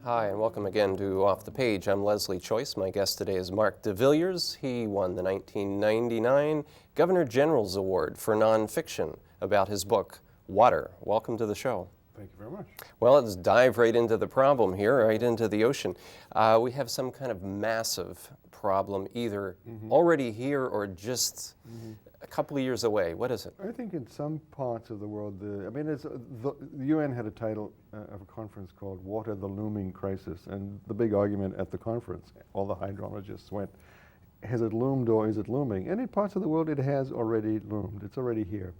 Hi, and welcome again to Off the Page. I'm Leslie Choice. My guest today is Marq de Villiers. He won the 1999 Governor General's Award for nonfiction about his book, Water. Welcome to the show. Thank you very much. Well, let's dive right into the problem here, right into the ocean. We have some kind of massive problem, either already here or just a couple of years away. What is it? I think in some parts of the world, the UN had a title of a conference called Water, the Looming Crisis, and the big argument at the conference, all the hydrologists went, has it loomed or is it looming? And in parts of the world it has already loomed, it's already here.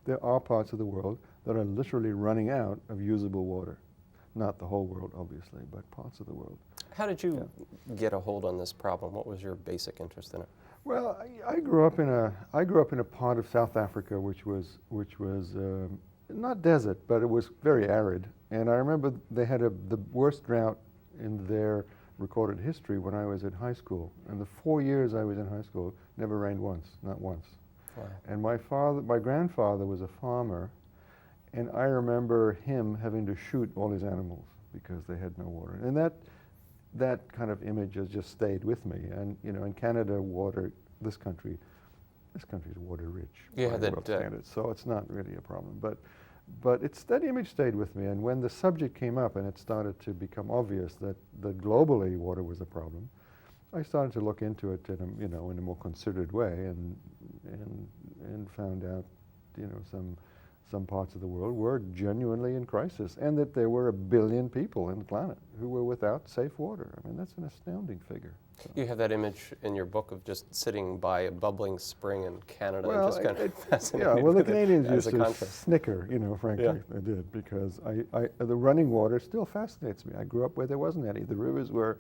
There are parts of the world that are literally running out of usable water. Not the whole world, obviously, but parts of the world. How did you get a hold on this problem? What was your basic interest in it? Well, I grew up in a part of South Africa which was not desert, but it was very arid. And I remember they had the worst drought in their recorded history when I was in high school. And the 4 years I was in high school, never rained once, not once. Wow. And my grandfather was a farmer, and I remember him having to shoot all his animals because they had no water. And that kind of image has just stayed with me. And you know, in Canada, this country is water rich by world standards, so it's not really a problem. But that image stayed with me. And when the subject came up and it started to become obvious that globally water was a problem, I started to look into it in a more considered way, and found out, some parts of the world were genuinely in crisis, and that there were 1 billion people on the planet who were without safe water. I mean, that's an astounding figure. So. You have that image in your book of just sitting by a bubbling spring in Canada. Well, just kind of fascinated. Yeah, well, the Canadians used to snicker, frankly, they did, because the running water still fascinates me. I grew up where there wasn't any. The rivers were,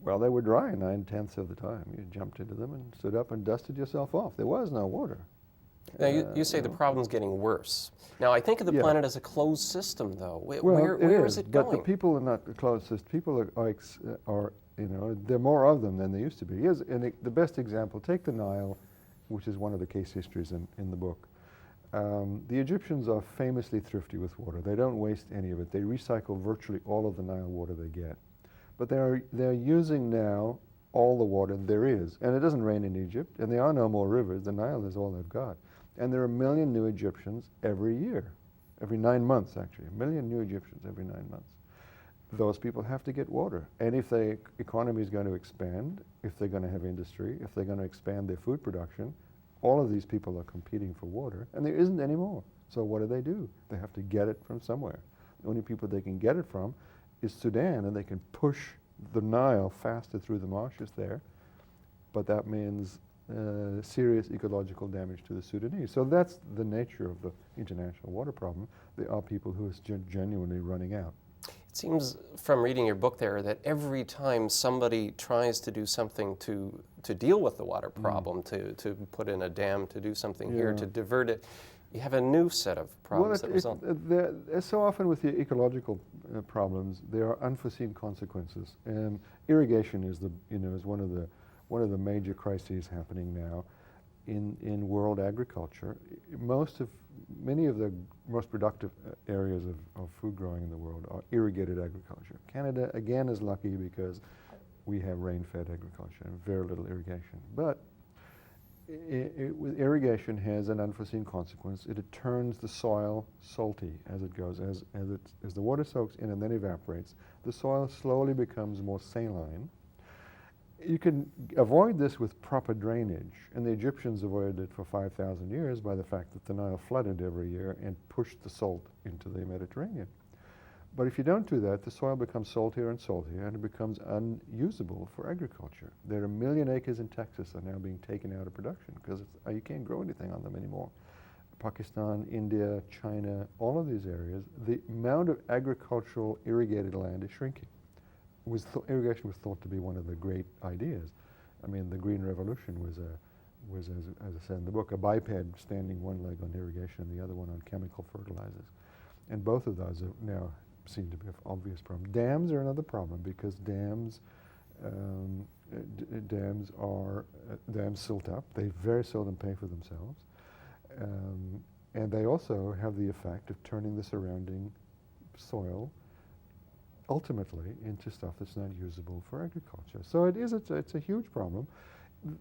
they were dry 9/10 of the time. You jumped into them and stood up and dusted yourself off. There was no water. Now, you say the problem's getting worse. Now, I think of the planet as a closed system, though. Where is it going? But the people are not the closed system. People are there are more of them than there used to be. The best example, take the Nile, which is one of the case histories in the book. The Egyptians are famously thrifty with water. They don't waste any of it. They recycle virtually all of the Nile water they get. But they're using now all the water there is. And it doesn't rain in Egypt, and there are no more rivers. The Nile is all they've got. And there are 1 million new Egyptians every year, every 9 months actually, 1 million new Egyptians every 9 months. Those people have to get water. And if the economy is going to expand, if they're going to have industry, if they're going to expand their food production, all of these people are competing for water, and there isn't any more. So what do? They have to get it from somewhere. The only people they can get it from is Sudan, and they can push the Nile faster through the marshes there, but that means serious ecological damage to the Sudanese. So that's the nature of the international water problem. There are people who are genuinely running out. It seems from reading your book there that every time somebody tries to do something to deal with the water problem, to put in a dam, to do something here, to divert it, you have a new set of problems that result. So often with the ecological problems, there are unforeseen consequences. Irrigation is one of the major crises happening now in world agriculture. Many of the most productive areas of food growing in the world are irrigated agriculture. Canada, again, is lucky because we have rain-fed agriculture and very little irrigation. But irrigation has an unforeseen consequence. It turns the soil salty as it goes. As the water soaks in and then evaporates, the soil slowly becomes more saline. You can avoid this with proper drainage, and the Egyptians avoided it for 5,000 years by the fact that the Nile flooded every year and pushed the salt into the Mediterranean. But if you don't do that, the soil becomes saltier and saltier, and it becomes unusable for agriculture. There are 1 million acres in Texas that are now being taken out of production because you can't grow anything on them anymore. Pakistan, India, China, all of these areas, the amount of agricultural irrigated land is shrinking. Irrigation was thought to be one of the great ideas. I mean, the Green Revolution was as I said in the book, a biped standing one leg on irrigation and the other one on chemical fertilizers. And both of those now seem to be an obvious problem. Dams are another problem because dams silt up. They very seldom pay for themselves. And they also have the effect of turning the surrounding soil ultimately into stuff that's not usable for agriculture. So it's a huge problem.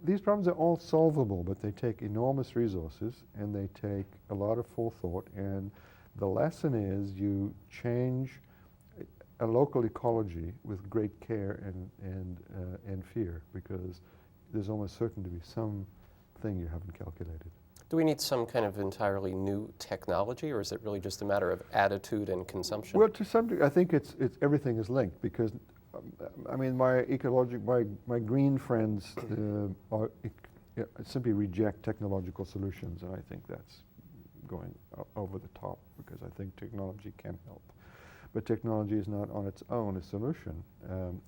These problems are all solvable, but they take enormous resources and they take a lot of forethought. And the lesson is you change a local ecology with great care and fear, because there's almost certain to be something you haven't calculated. Do we need some kind of entirely new technology, or is it really just a matter of attitude and consumption? Well, to some degree, I think it's everything is linked, because I mean, my green friends simply reject technological solutions, and I think that's going over the top, because I think technology can help. But technology is not on its own a solution.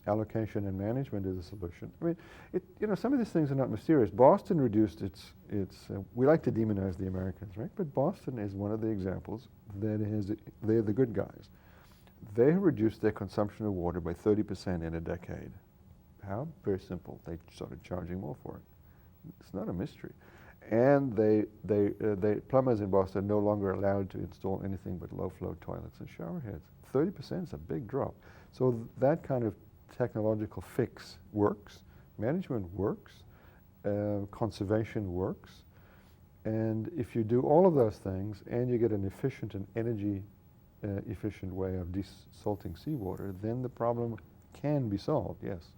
Allocation and management is a solution. I mean, some of these things are not mysterious. Boston reduced its we like to demonize the Americans, right? But Boston is one of the examples that they're the good guys. They reduced their consumption of water by 30% in a decade. How? Very simple. They started charging more for it. It's not a mystery. And plumbers in Boston are no longer allowed to install anything but low-flow toilets and shower heads. 30% is a big drop. So that kind of technological fix works. Management works. Conservation works. And if you do all of those things and you get an efficient and energy efficient way of desalting seawater, then the problem can be solved, yes.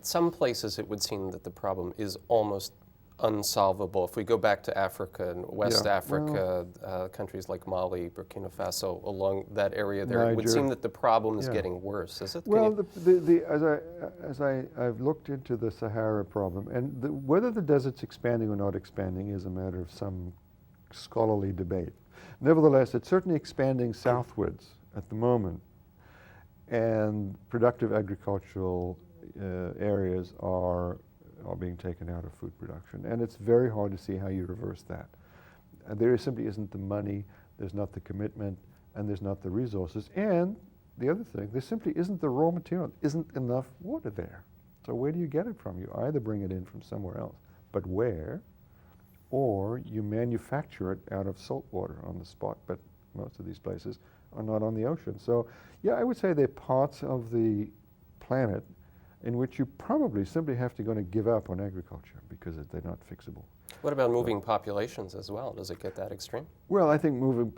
Some places it would seem that the problem is almost unsolvable. If we go back to Africa and West Africa, countries like Mali, Burkina Faso, along that area there, Niger. It would seem that the problem is getting worse, is it? Well, as I've looked into the Sahara problem, and whether the desert's expanding or not expanding is a matter of some scholarly debate. Nevertheless, it's certainly expanding southwards at the moment, and productive agricultural areas are being taken out of food production. And it's very hard to see how you reverse that. There simply isn't the money, there's not the commitment, and there's not the resources. And the other thing, there simply isn't the raw material, isn't enough water there. So where do you get it from? You either bring it in from somewhere else, but where? Or you manufacture it out of salt water on the spot, but most of these places are not on the ocean. So yeah, I would say they're parts of the planet in which you probably simply have to give up on agriculture because they're not fixable. What about moving populations as well? Does it get that extreme? Well, I think moving,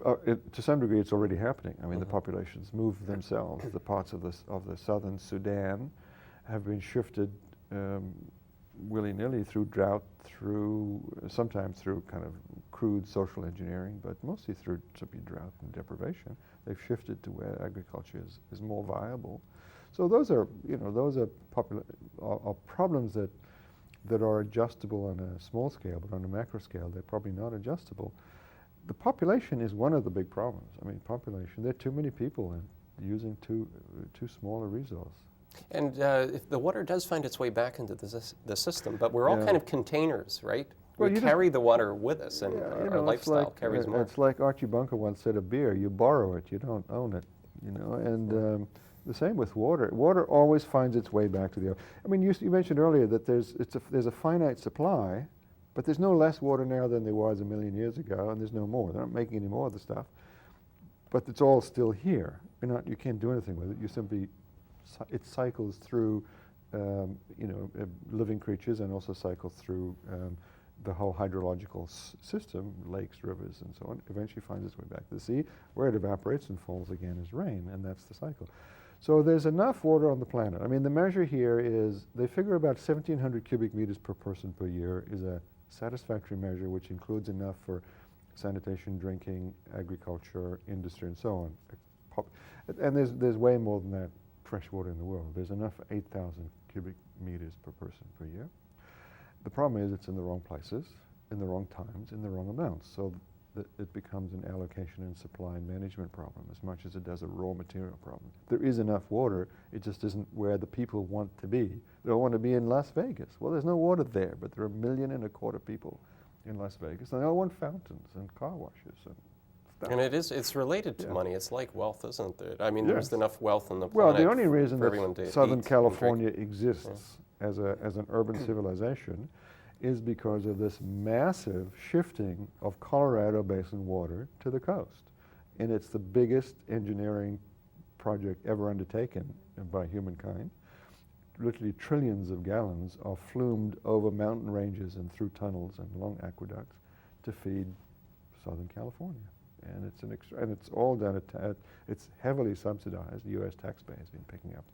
to some degree it's already happening. I mean, the populations move themselves. The parts of the southern Sudan have been shifted willy-nilly through drought, sometimes through kind of crude social engineering, but mostly through simply drought and deprivation. They've shifted to where agriculture is more viable. So those are problems that are adjustable on a small scale, but on a macro scale, they're probably not adjustable. The population is one of the big problems. I mean, population, there are too many people and using too small a resource. And if the water does find its way back into the system, but we're all kind of containers, right? Well, we carry the water with us, and our lifestyle carries more. It's like Archie Bunker once said of beer, you borrow it, you don't own it, and the same with water. Water always finds its way back to the ocean. I mean, you mentioned earlier that there's a finite supply, but there's no less water now than there was 1 million years ago, and there's no more. They're not making any more of the stuff, but it's all still here. You can't do anything with it. You simply, it cycles through, living creatures, and also cycles through the whole hydrological system, lakes, rivers, and so on. Eventually finds its way back to the sea, where it evaporates and falls again as rain, and that's the cycle. So there's enough water on the planet. I mean, the measure here is, they figure about 1,700 cubic meters per person per year is a satisfactory measure, which includes enough for sanitation, drinking, agriculture, industry, and so on. And there's way more than that fresh water in the world. There's enough for 8,000 cubic meters per person per year. The problem is it's in the wrong places, in the wrong times, in the wrong amounts. So it becomes an allocation and supply management problem as much as it does a raw material problem. There is enough water, it just isn't where the people want to be. They don't want to be in Las Vegas. Well, there's no water there, but there are 1.25 million people in Las Vegas, and they all want fountains and car washes and stuff. And it's related to money. It's like wealth, isn't it? I mean, Yes. there's enough wealth on the planet. Well, the only reason for everyone that to Southern eat California and drink. exists as an urban civilization is because of this massive shifting of Colorado Basin water to the coast. And it's the biggest engineering project ever undertaken by humankind. Literally trillions of gallons are flumed over mountain ranges and through tunnels and long aqueducts to feed Southern California. And it's all done it's heavily subsidized. The U.S. taxpayer has been picking up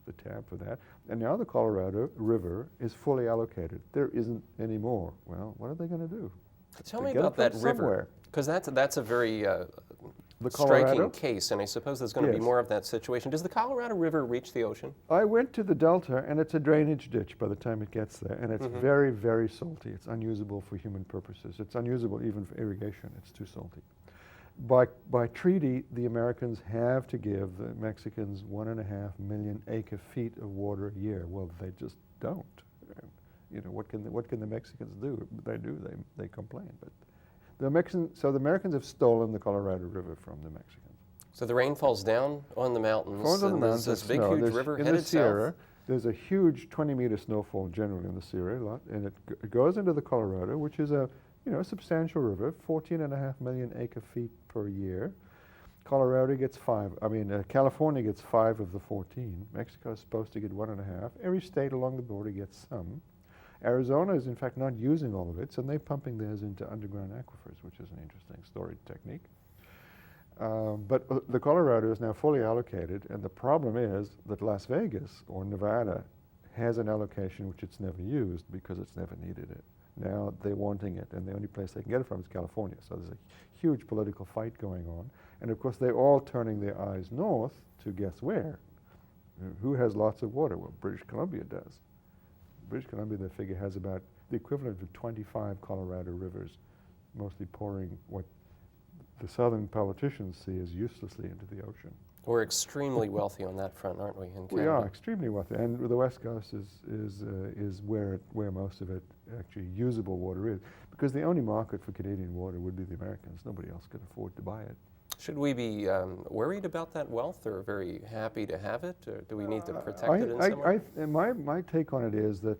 the tab for that. And now the Colorado River is fully allocated. There isn't any more. Well, what are they going to do? Tell me about that river, because that's a very striking case, and I suppose there's going to be more of that situation. Does the Colorado River reach the ocean? I went to the Delta, and it's a drainage ditch by the time it gets there, and it's very, very salty. It's unusable for human purposes. It's unusable even for irrigation. It's too salty. By treaty, the Americans have to give the Mexicans 1.5 million acre-feet of water a year. Well, they just don't. You know, what can the Mexicans do? They complain. But the Americans have stolen the Colorado River from the Mexicans. So the rain falls down on the mountains, and there's this big, huge river headed Sierra, south. There's a huge 20-meter snowfall generally in the Sierra, and it goes into the Colorado, which is a substantial river, 14.5 million acre-feet per year. Colorado gets 5. California gets 5 of the 14. Mexico is supposed to get 1.5. Every state along the border gets some. Arizona is in fact not using all of it, so they're pumping theirs into underground aquifers, which is an interesting storage technique. But the Colorado is now fully allocated, and the problem is that Las Vegas or Nevada has an allocation which it's never used because it's never needed it. Now they're wanting it, and the only place they can get it from is California. So there's a huge political fight going on. And of course, they're all turning their eyes north to guess where. Who has lots of water? Well, British Columbia does. British Columbia, they figure, has about the equivalent of 25 Colorado rivers, mostly pouring what the southern politicians see as uselessly into the ocean. We're extremely wealthy on that front, aren't we, in Canada? We are extremely wealthy, and the West Coast is where most of it actually usable water is, because the only market for Canadian water would be the Americans. Nobody else could afford to buy it. Should we be worried about that wealth, or very happy to have it, or do we need to protect it in some way? My take on it is that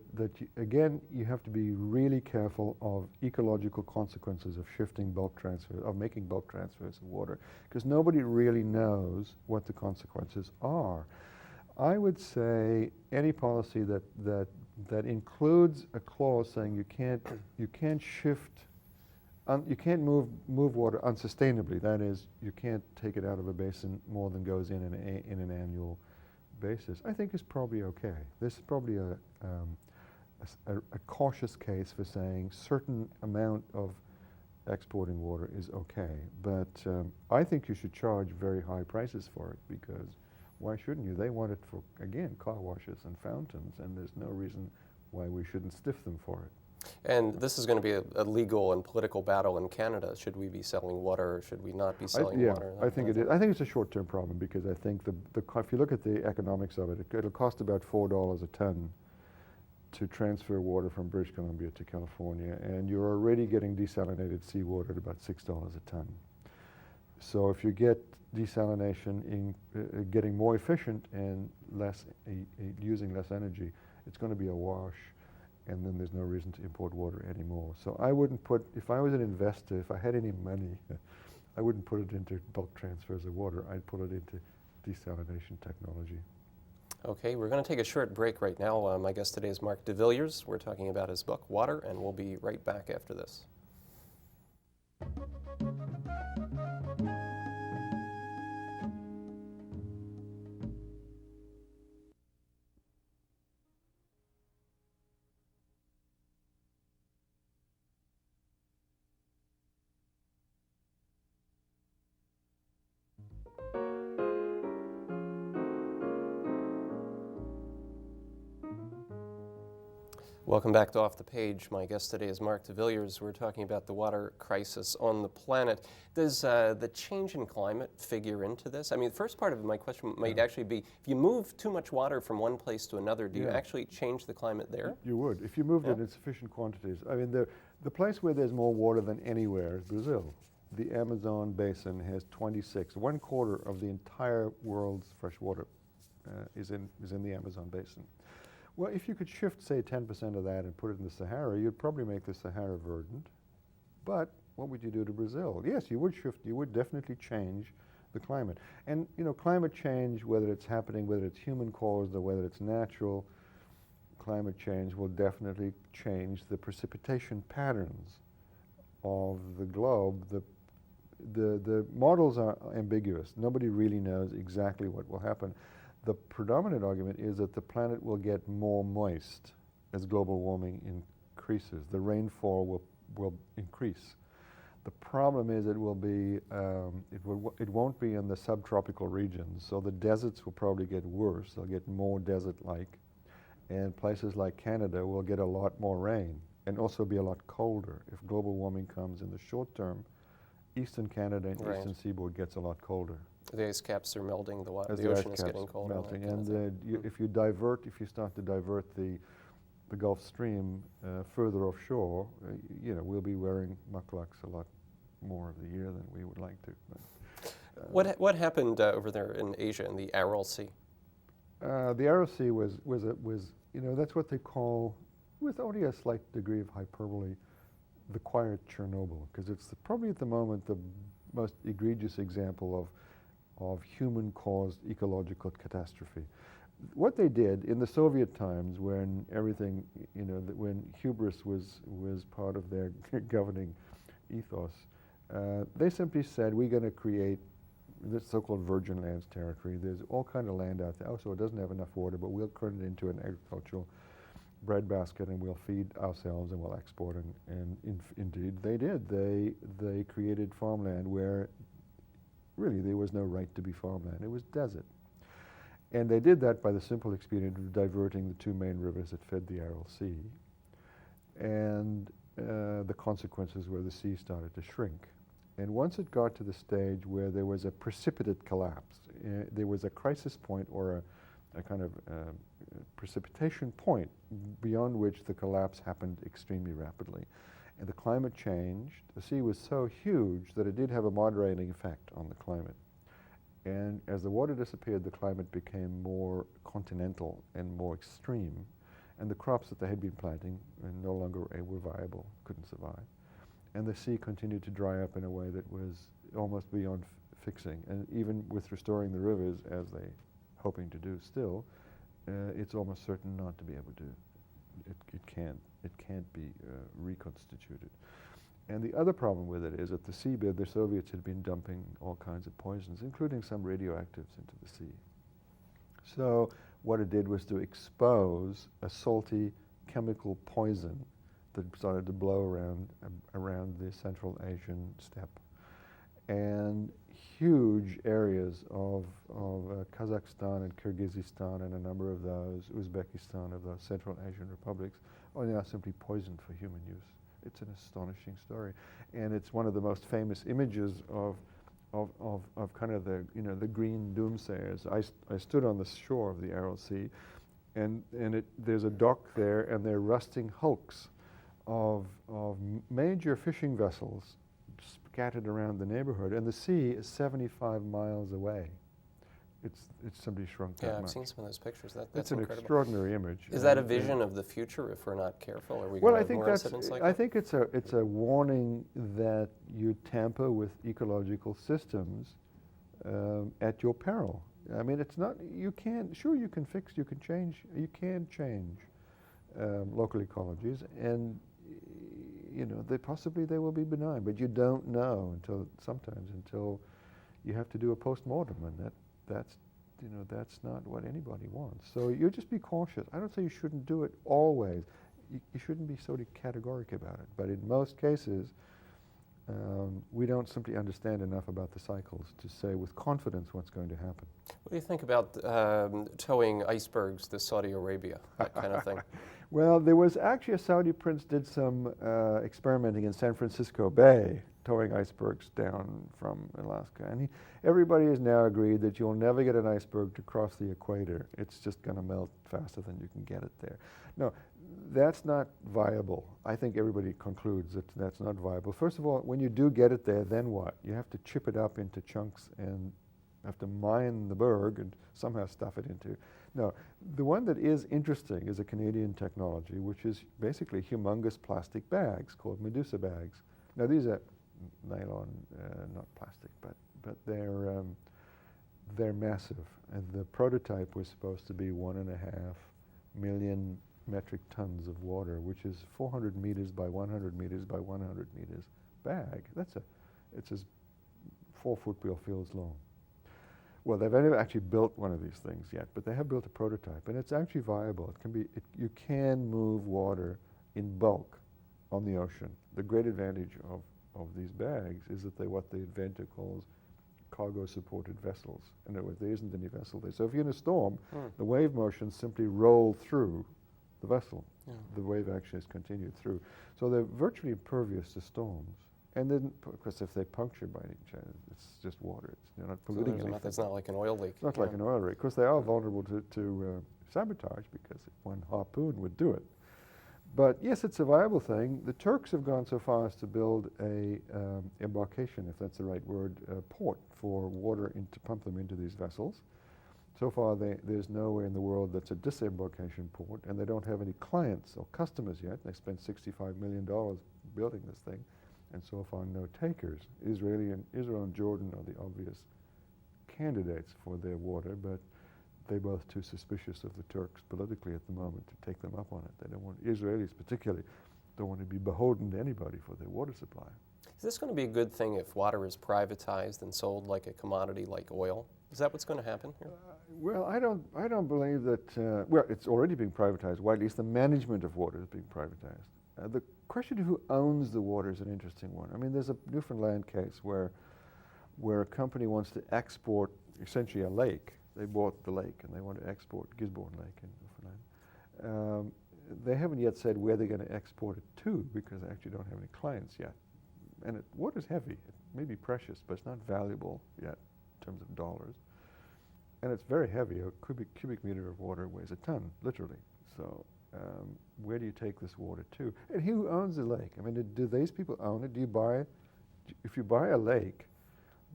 again, you have to be really careful of ecological consequences of shifting bulk transfer, of making bulk transfers of water, because nobody really knows what the consequences are. I would say any policy that includes a clause saying you can't shift. You can't move water unsustainably. That is, you can't take it out of a basin more than goes in an annual basis. I think is probably okay. This is probably a cautious case for saying certain amount of exporting water is okay. But I think you should charge very high prices for it, because why shouldn't you? They want it for, again, car washes and fountains, and there's no reason why we shouldn't stiff them for it. And this is going to be a legal and political battle in Canada. Should we be selling water, or should we not be selling water? I think it is. I think it's a short-term problem, because I think if you look at the economics of it, it'll cost about $4 a ton to transfer water from British Columbia to California, and you're already getting desalinated seawater at about $6 a ton. So if you get desalination in getting more efficient and using less energy, it's going to be a wash. And then there's no reason to import water anymore. So I wouldn't if I was an investor, if I had any money, I wouldn't put it into bulk transfers of water. I'd put it into desalination technology. Okay, we're going to take a short break right now. My guest today is Marq de Villiers. We're talking about his book, Water, and we'll be right back after this. Welcome back to Off the Page. My guest today is Marq de Villiers. We're talking about the water crisis on the planet. Does the change in climate figure into this? I mean, the first part of my question might actually be, if you move too much water from one place to another, do you actually change the climate there? You would, if you moved it in sufficient quantities. I mean, the place where there's more water than anywhere is Brazil. The Amazon basin has 1/4 of the entire world's fresh water is in the Amazon basin. Well, if you could shift, say, 10% of that and put it in the Sahara, you'd probably make the Sahara verdant. But what would you do to Brazil? Yes, you would shift. You would definitely change the climate. And climate change, whether it's happening, whether it's human caused or whether it's natural, climate change will definitely change the precipitation patterns of the globe. The models are ambiguous. Nobody really knows exactly what will happen. The predominant argument is that the planet will get more moist as global warming increases. The rainfall will increase. The problem is it won't be in the subtropical regions, so the deserts will probably get worse. They'll get more desert-like, and places like Canada will get a lot more rain and also be a lot colder. If global warming comes in the short term, eastern Canada and eastern seaboard gets a lot colder. The ice caps are melting, the ocean is getting colder. Melting. And if you start to divert the Gulf Stream further offshore, we'll be wearing mucklucks a lot more of the year than we would like to. But, what happened over there in Asia in the Aral Sea? The Aral Sea was that's what they call, with only a slight degree of hyperbole, the quiet Chernobyl, because it's probably at the moment the most egregious example of human-caused ecological catastrophe. What they did in the Soviet times, when everything, when hubris was part of their governing ethos, they simply said, we're going to create this so-called virgin lands territory. There's all kind of land out there. So it doesn't have enough water, but we'll turn it into an agricultural breadbasket, and we'll feed ourselves and we'll export. And indeed, they did. They created farmland where really there was no right to be farmland. It was desert. And they did that by the simple expedient of diverting the two main rivers that fed the Aral Sea. And the consequences were the sea started to shrink. And once it got to the stage where there was a precipitate collapse, there was a crisis point or a kind of precipitation point beyond which the collapse happened extremely rapidly. And the climate changed. The sea was so huge that it did have a moderating effect on the climate. And as the water disappeared, the climate became more continental and more extreme. And the crops that they had been planting no longer were viable, couldn't survive. And the sea continued to dry up in a way that was almost beyond fixing. And even with restoring the rivers, as they're hoping to do still, it's almost certain not to be able to. It can't be reconstituted. And the other problem with it is at the seabed, the Soviets had been dumping all kinds of poisons, including some radioactives, into the sea. So what it did was to expose a salty chemical poison that started to blow around the Central Asian steppe. And huge areas of Kazakhstan and Kyrgyzstan and a number of those, Uzbekistan, of those Central Asian republics, are now simply poisoned for human use. It's an astonishing story. And it's one of the most famous images of kind of the green doomsayers. I stood on the shore of the Aral Sea, and there's a dock there, and there are rusting hulks of major fishing vessels scattered around the neighborhood, and the sea is 75 miles away. It's simply shrunk that much. Yeah, I've seen some of those pictures. That's an incredible. Extraordinary image. Is that a vision of the future if we're not careful? Are we well, going to have more incidents like that? I think it's a warning that you tamper with ecological systems at your peril. I mean, it's not, you can change local ecologies, and possibly they will be benign, but you don't know until you have to do a post-mortem, and that's not what anybody wants. So you just be cautious. I don't say you shouldn't do it always. You shouldn't be so categoric about it. But in most cases, we don't simply understand enough about the cycles to say with confidence what's going to happen. What do you think about towing icebergs to Saudi Arabia, that kind of thing? Well, there was actually a Saudi prince did some experimenting in San Francisco Bay, towing icebergs down from Alaska. And everybody has now agreed that you'll never get an iceberg to cross the equator. It's just going to melt faster than you can get it there. No, that's not viable. I think everybody concludes that that's not viable. First of all, when you do get it there, then what? You have to chip it up into chunks and have to mine the berg and somehow stuff it into. No, the one that is interesting is a Canadian technology, which is basically humongous plastic bags called Medusa bags. Now these are nylon, not plastic, but but they're massive. And the prototype was supposed to be 1.5 million metric tons of water, which is 400 meters by 100 meters by 100 meters bag. It's as 4 football fields long. Well, they've never actually built one of these things yet, but they have built a prototype, and it's actually viable. You can move water in bulk on the ocean. The great advantage of these bags is that they're what the inventor calls cargo-supported vessels. In other words, there isn't any vessel there. So if you're in a storm, the wave motions simply roll through the vessel. Yeah. The wave action is continued through. So they're virtually impervious to storms. And then, of course, if they puncture by any chance, it's just water. They're not polluting anything. It's not like an oil leak. It's not like an oil leak. Of course, they are vulnerable to sabotage, because one harpoon would do it. But yes, it's a viable thing. The Turks have gone so far as to build a embarkation, if that's the right word, port for water to pump them into these vessels. So far, there's nowhere in the world that's a disembarkation port, and they don't have any clients or customers yet. They spent $65 million building this thing, and so far no takers. Israel and Jordan are the obvious candidates for their water, but they're both too suspicious of the Turks politically at the moment to take them up on it. They don't want, Israelis particularly, don't want to be beholden to anybody for their water supply. Is this going to be a good thing if water is privatized and sold like a commodity like oil? Is that what's going to happen here? Well, I don't believe that, well, it's already being privatized. Well, at least the management of water is being privatized. The question of who owns the water is an interesting one. I mean, there's a Newfoundland case where a company wants to export essentially a lake. They bought the lake and they want to export Gisborne Lake in Newfoundland. They haven't yet said where they're going to export it to, because they actually don't have any clients yet. And water's heavy. It may be precious, but it's not valuable yet in terms of dollars. And it's very heavy. A cubic meter of water weighs a ton, literally. So where do you take this water to? And who owns the lake? I mean, do these people own it? If you buy a lake,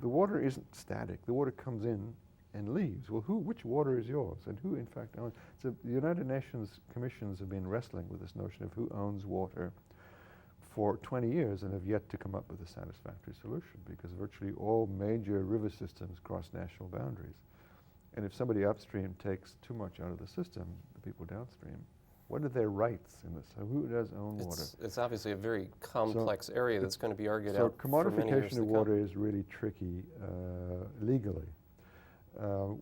the water isn't static. The water comes in and leaves. Well, which water is yours, and who in fact owns? So the United Nations commissions have been wrestling with this notion of who owns water for 20 years and have yet to come up with a satisfactory solution, because virtually all major river systems cross national boundaries. And if somebody upstream takes too much out of the system, the people downstream, what are their rights in this? So who does own water? It's obviously a very complex area that's going to be argued out for many years to come. So commodification of water is really tricky legally.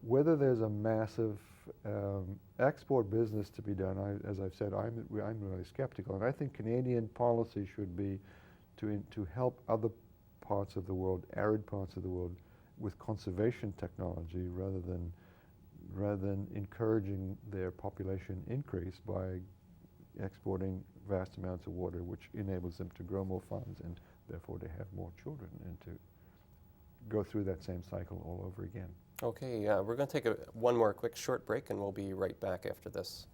Whether there's a massive export business to be done, as I've said, I'm really skeptical. And I think Canadian policy should be to help other parts of the world, arid parts of the world, with conservation technology rather than encouraging their population increase by exporting vast amounts of water, which enables them to grow more farms and therefore to have more children and to go through that same cycle all over again. Okay, we're going to take one more quick short break, and we'll be right back after this.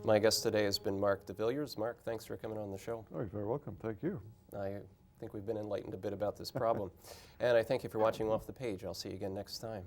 My guest today has been Marq de Villiers. Marq, thanks for coming on the show. Oh, you're very welcome. Thank you. I think we've been enlightened a bit about this problem. And I thank you for watching Off the Page. I'll see you again next time.